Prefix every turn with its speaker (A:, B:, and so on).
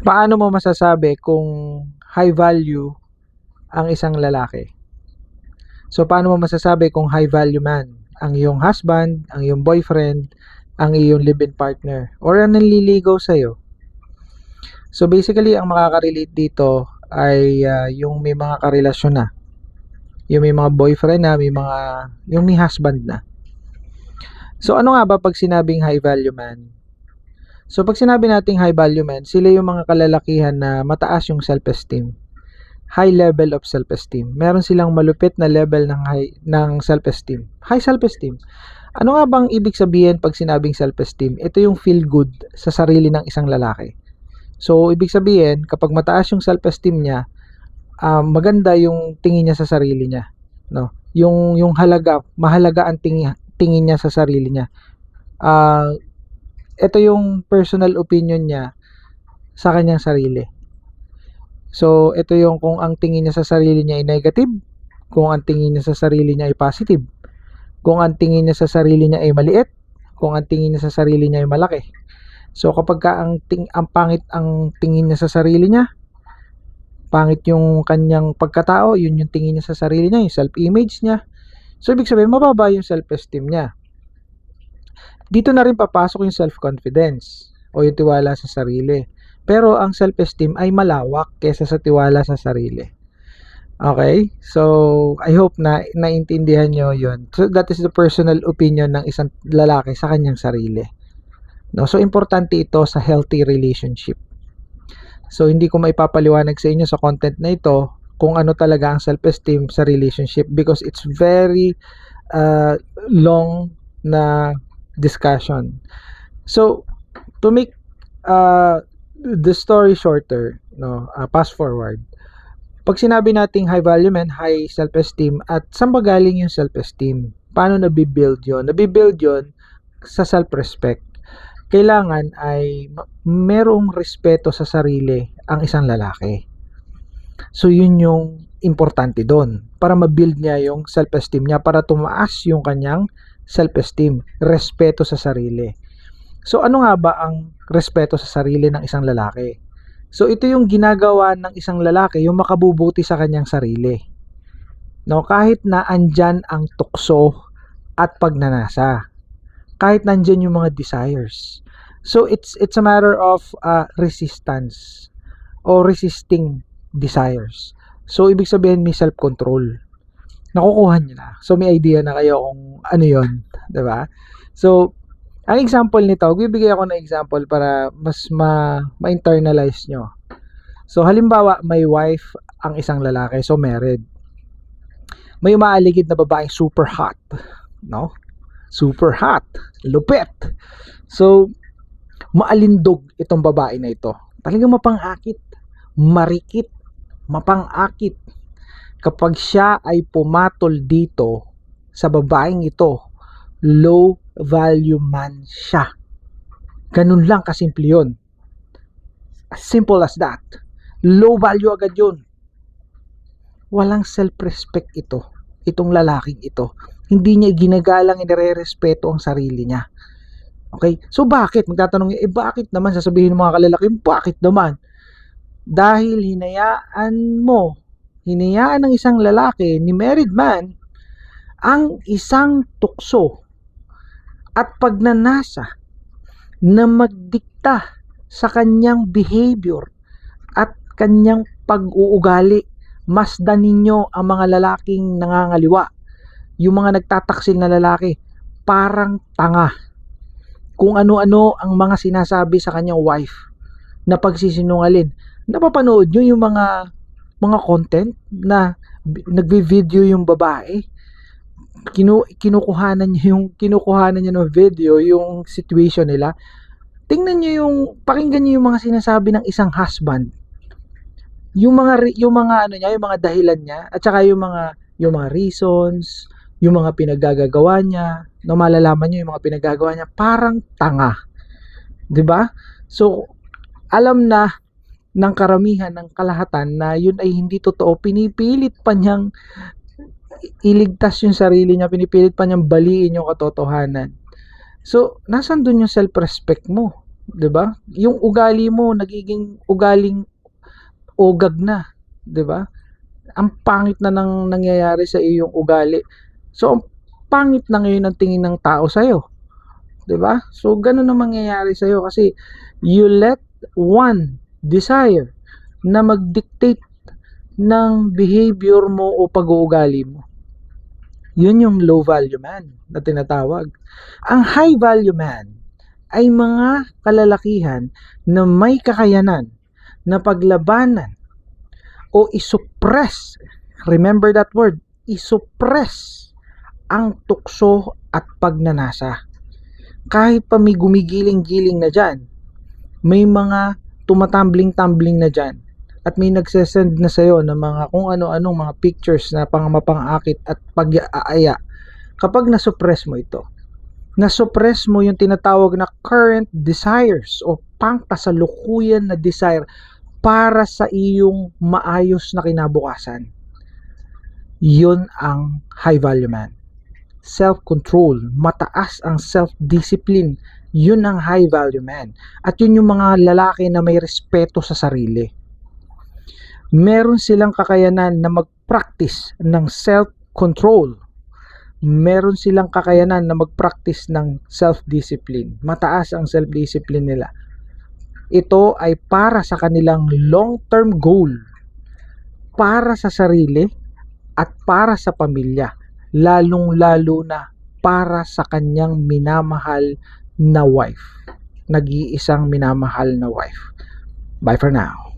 A: Paano mo masasabi kung high value ang isang lalaki? So, paano mo masasabi kung high value man ang iyong husband, ang iyong boyfriend, ang iyong live-in partner, or ang nanliligaw sa'yo? So, basically, ang makaka-relate dito ay yung may mga karelasyon na. Yung may mga boyfriend na, yung may husband na. So, ano nga ba pag sinabing high value man? So, pag sinabi nating high value man, sila yung mga kalalakihan na mataas yung self-esteem. High level of self-esteem. Meron silang malupit na level ng self-esteem. High self-esteem. Ano nga bang ibig sabihin pag sinabing self-esteem? Ito yung feel good sa sarili ng isang lalaki. So, ibig sabihin, kapag mataas yung self-esteem niya, maganda yung tingin niya sa sarili niya. No? Yung halaga, mahalaga ang tingin niya sa sarili niya. Ito yung personal opinion niya sa kanyang sarili. So, ito yung kung ang tingin niya sa sarili niya ay negative, kung ang tingin niya sa sarili niya ay positive, kung ang tingin niya sa sarili niya ay maliit, kung ang tingin niya sa sarili niya ay malaki. So, kapag ang pangit ang tingin niya sa sarili niya, pangit yung kanyang pagkatao, yun yung tingin niya sa sarili niya, yung self-image niya. So, ibig sabihin, mababa yung self-esteem niya. Dito na rin papasok yung self-confidence o yung tiwala sa sarili. Pero ang self-esteem ay malawak kaysa sa tiwala sa sarili. Okay? So, I hope na naintindihan nyo yun. So, that is the personal opinion ng isang lalaki sa kanyang sarili. No? So, importante ito sa healthy relationship. So, hindi ko maipapaliwanag sa inyo sa content na ito kung ano talaga ang self-esteem sa relationship because it's very long na discussion. So, to make the story shorter, no, fast forward. Pag sinabi nating high value men, high self-esteem, at saan ba galing yung self-esteem? Paano nabibuild yun? Nabibuild yun sa self-respect. Kailangan ay merong respeto sa sarili ang isang lalaki. So, yun yung importante doon. Para mabuild niya yung self-esteem niya, para tumaas yung kanyang self-esteem, respeto sa sarili. So, ano nga ba ang respeto sa sarili ng isang lalaki? So, ito yung ginagawa ng isang lalaki, yung makabubuti sa kanyang sarili. No, kahit na andyan ang tukso at pagnanasa. Kahit nandyan yung mga desires. So, it's a matter of resistance or resisting desires. So, ibig sabihin may self-control. Nakukuha nyo na. So, may idea na kayo kung ano yun. Diba? So, ang example nito, bibigay ako ng example para mas ma-internalize nyo. So, halimbawa, may wife ang isang lalaki, so married. May umaaligid na babaeng super hot, no? Super hot, lupit. So, maalindog itong babae na ito. Talagang mapang-akit, marikit, mapang-akit. Kapag siya ay pumatol dito sa babaeng ito, low value man siya. Ganun lang kasimple yun. As simple as that. Low value agad yun. Walang self-respect ito. Itong lalaking ito. Hindi niya ginagalang, inire-respeto ang sarili niya. Okay? So bakit? Magtatanong niya, bakit naman? Sasabihin ng mga kalalaki, bakit naman? Dahil hinayaan ng isang lalaki ni married man ang isang tukso at pagnanasa na magdikta sa kanyang behavior at kanyang pag-uugali. Masdan ninyo ang mga lalaking nangangaliwa. Yung mga nagtataksil na lalaki, parang tanga. Kung ano-ano ang mga sinasabi sa kanyang wife na pagsisinungalin. Napapanood nyo yung mga content na nagvi-video yung babae, kinukuhanan niya ng video yung situation nila. Tingnan niyo pakinggan niyo yung mga sinasabi ng isang husband. Yung mga dahilan niya at saka yung mga reasons, yung mga pinaggagawa niya, no, malalaman niyo yung mga pinaggagawa niya, parang tanga. 'Di ba? So, alam na ng karamihan ng kalahatan na yun ay hindi totoo. Pinipilit pa niyang iligtas yung sarili niya, pinipilit pa niyang baliin yung katotohanan. So, nasan dun yung self-respect mo? 'di ba? Yung ugali mo nagiging ugaling ogag na, 'di ba? Ang pangit na nang nangyayari sa iyong ugali. So, ang pangit na ngayon ang tingin ng tao sa iyo, 'di ba? So, ganun ang mangyayari sa iyo kasi you let one desire na mag-dictate ng behavior mo o pag-uugali mo. Yun yung low value man na tinatawag. Ang high value man ay mga kalalakihan na may kakayanan na paglabanan o isuppress, remember that word, isuppress ang tukso at pagnanasa. Kahit pa may gumigiling-giling na dyan, may mga tumatambling-tambling na dyan, at may nagsesend na sa'yo ng mga kung ano-anong mga pictures na pang-mapang-akit at pag-aaya. Kapag nasuppress mo ito, nasuppress mo yung tinatawag na current desires o pangkasalukuyan na desire para sa iyong maayos na kinabukasan. Yun ang high value man. Self-control, mataas ang self-discipline, yun ang high value man. At yun yung mga lalaki na may respeto sa sarili. Meron silang kakayanan na mag-practice ng self-control. Meron silang kakayanan na mag-practice ng self-discipline. Mataas ang self-discipline nila. Ito ay para sa kanilang long-term goal, para sa sarili at para sa pamilya, lalong-lalo na para sa kanyang minamahal na wife. Nag-iisang minamahal na wife. Bye for now.